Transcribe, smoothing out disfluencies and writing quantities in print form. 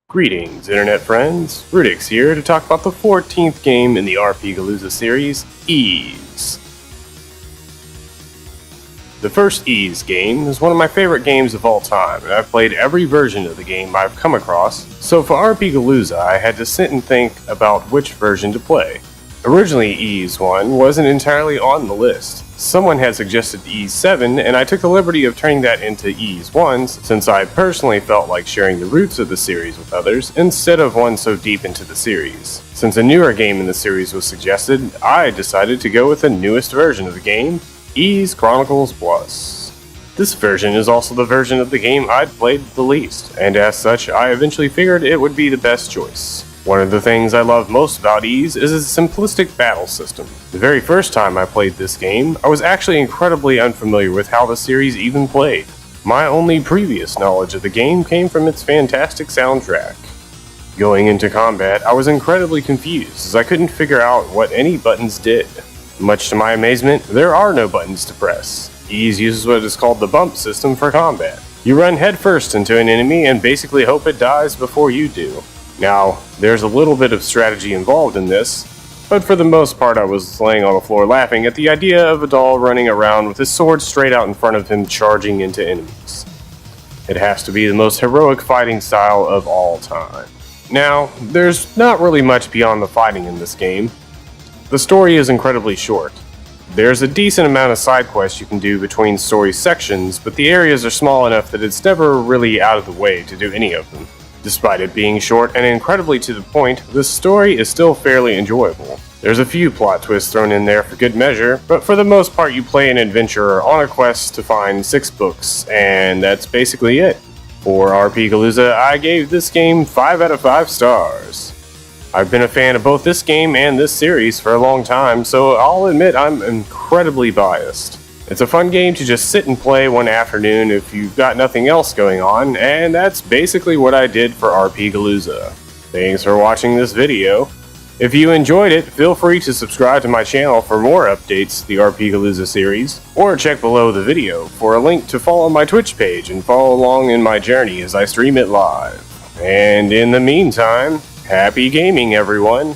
Greetings, internet friends. rudyxx here to talk about the 14th game in the RPGalooza series, Ys. The first Ys game is one of my favorite games of all time, and I've played every version of the game I've come across, so for RPGalooza I had to sit and think about which version to play. Originally Ys 1 wasn't entirely on the list. Someone had suggested Ys 7, and I took the liberty of turning that into Ys 1 since I personally felt like sharing the roots of the series with others instead of one so deep into the series. Since a newer game in the series was suggested, I decided to go with the newest version of the game, Ys Chronicles Plus. This version is also the version of the game I'd played the least, and as such I eventually figured it would be the best choice. One of the things I love most about Ys is its simplistic battle system. The very first time I played this game, I was actually incredibly unfamiliar with how the series even played. My only previous knowledge of the game came from its fantastic soundtrack. Going into combat, I was incredibly confused as I couldn't figure out what any buttons did. Much to my amazement, there are no buttons to press. Ys uses what is called the bump system for combat. You run headfirst into an enemy and basically hope it dies before you do. Now, there's a little bit of strategy involved in this, but for the most part I was laying on the floor laughing at the idea of a doll running around with his sword straight out in front of him charging into enemies. It has to be the most heroic fighting style of all time. Now, there's not really much beyond the fighting in this game. The story is incredibly short. There's a decent amount of side quests you can do between story sections, but the areas are small enough that it's never really out of the way to do any of them. Despite it being short and incredibly to the point, the story is still fairly enjoyable. There's a few plot twists thrown in there for good measure, but for the most part you play an adventurer on a quest to find 6 books, and that's basically it. For RPGalooza, I gave this game 5 out of 5 stars. I've been a fan of both this game and this series for a long time, so I'll admit I'm incredibly biased. It's a fun game to just sit and play one afternoon if you've got nothing else going on, and that's basically what I did for RPGalooza. Thanks for watching this video. If you enjoyed it, feel free to subscribe to my channel for more updates to the RPGalooza series, or check below the video for a link to follow my Twitch page and follow along in my journey as I stream it live. And in the meantime, happy gaming everyone!